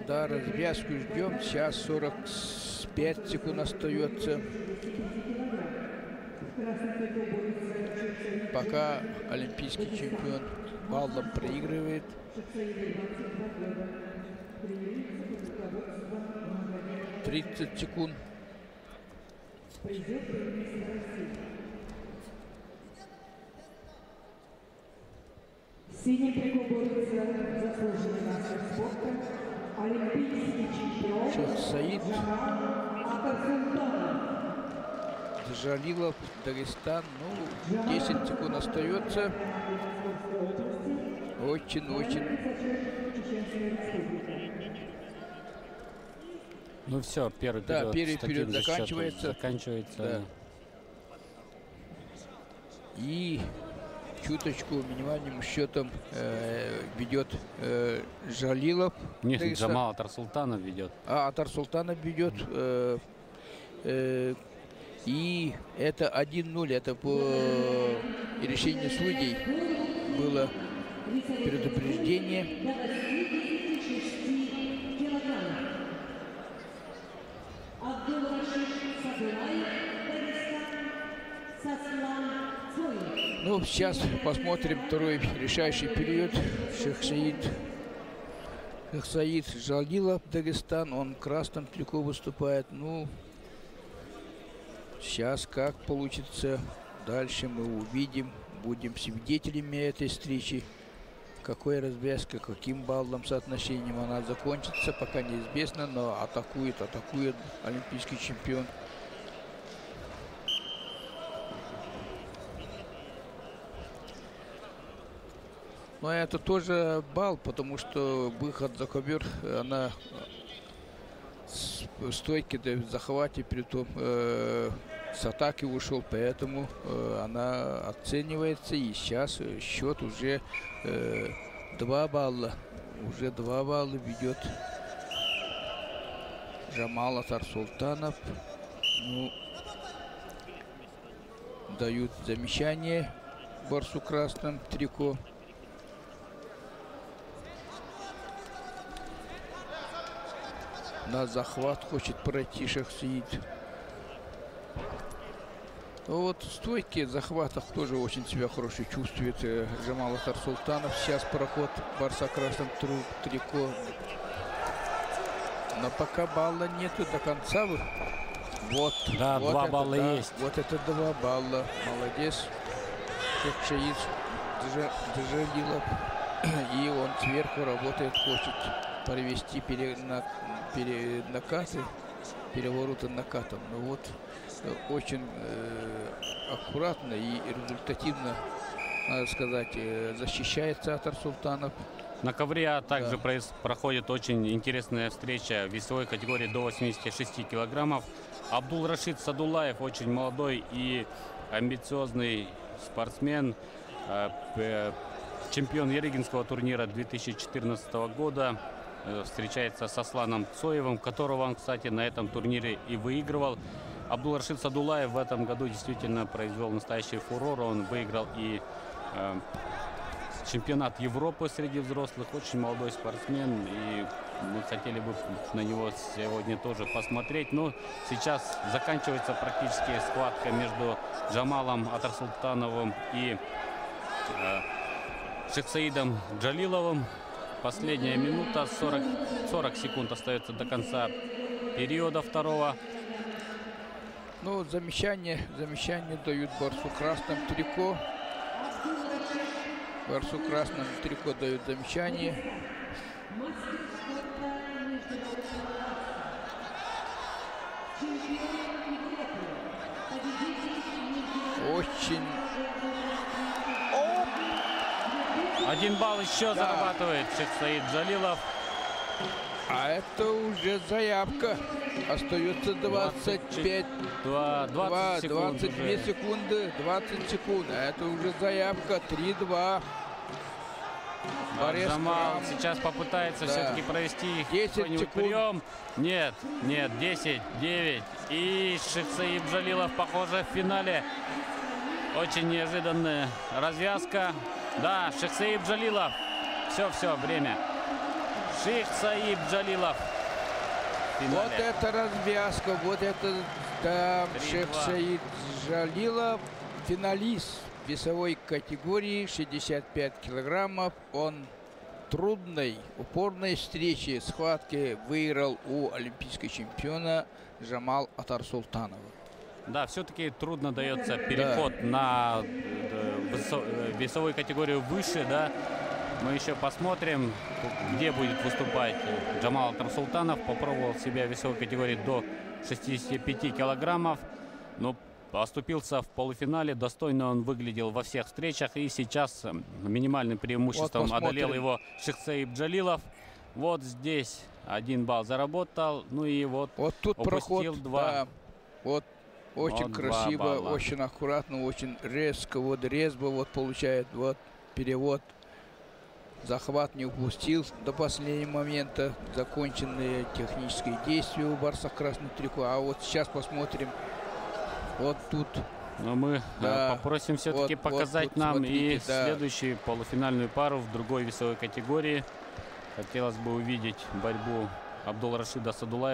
Да, развязку ждем. Сейчас 45 секунд остается. Пока олимпийский чемпион баллом проигрывает. 30 секунд. Синий трикол борется заслуженный мастер спорта, олимпийский чемпион Шахсаид Атарсултанов. Джалилов, Дагестан. Ну, 10 секунд остается. Очень. Ну все, первый период, да, первый период заканчивается. Да. И чуточку минимальным счетом ведет Джалилов. Нет, Дагестан. Джамал Атарсултанов ведет. Атарсултанов ведет. И это 1-0. Это по решению судей было предупреждение. Ну, сейчас посмотрим второй решающий период. Шахсаид Джалилов, Дагестан. Он в красном трико выступает. Ну, сейчас как получится. Дальше мы увидим. Будем свидетелями этой встречи. Какой развязка, каким баллом соотношением она закончится, пока неизвестно. Но атакует олимпийский чемпион. Но это тоже балл, потому что выход за ковер, она в стойке, в захвате, при том с атаки ушел, поэтому она оценивается. И сейчас счет уже 2 балла. Уже 2 балла ведет Джамал Атарсултанов. Ну, дают замечание борцу в красном трико. На захват хочет пройти Шахсаид. Вот в стойке, захватах тоже очень себя хорошо чувствует Джамал Атарсултанов. Сейчас проход борца в красном трико. Но пока балла нету до конца. Вот. Да, вот 2 балла есть. Вот это 2 балла. Молодец. Шахсаид Джалилов. И он сверху работает, хочет провести накаты, перевороты накатом. Но вот очень аккуратно и результативно, надо сказать, защищается Атарсултанов. На ковре также проходит очень интересная встреча в весовой категории до 86 килограммов. Абдул-Рашид Садулаев, очень молодой и амбициозный спортсмен, чемпион Ерыгинского турнира 2014 года. Встречается с Асланом Цоевым, которого он, кстати, на этом турнире и выигрывал. Абдул-Рашид Садулаев в этом году действительно произвел настоящий фурор. Он выиграл и чемпионат Европы среди взрослых. Очень молодой спортсмен. И мы хотели бы на него сегодня тоже посмотреть. Но сейчас заканчивается практически схватка между Джамалом Атарсултановым и Шахсаидом Джалиловым. Последняя минута, 40 секунд остается до конца периода второго. Ну, замечание дают борцу в красном трико. Борцу в красном трико дают замечание. Очень. 1 балл еще зарабатывает Шахсаид Джалилов. А это уже заявка. Остается 22 секунды. 20 секунд. А это уже заявка. 3-2. Джамал сейчас попытается все-таки провести какой-нибудь прием. Нет, 10, 9. И Шахсаид Джалилов, похоже, в финале. Очень неожиданная развязка. Да, Шахсаид Джалилов. Все, время. Шейх Саиб Джалилов. Вот это развязка, вот это, да, 3-2. Шейх Саид Джалилов, финалист весовой категории 65 килограммов. Он трудной, упорной встречи, схватки выиграл у олимпийского чемпиона Джамал Атарсултанова. Да, все-таки трудно дается переход на весовую категорию выше, да. Мы еще посмотрим, где будет выступать Джамал Атарсултанов. Попробовал себя в весовой категории до 65 килограммов, но оступился в полуфинале. Достойно он выглядел во всех встречах. И сейчас минимальным преимуществом вот одолел его Шейх Саиб Джалилов. Вот здесь 1 балл заработал. Ну и вот тут упустил проход, 2. да, вот очень Вот красиво, 2 балла. очень аккуратно, очень резко, вот резво вот получает вот перевод. Захват не упустил до последнего момента. Законченные технические действия у борца красного трико. А вот сейчас посмотрим. Вот тут. Но мы попросим все-таки вот показать тут, нам смотрите, и следующую полуфинальную пару в другой весовой категории. Хотелось бы увидеть борьбу Абдулрашида Садулаева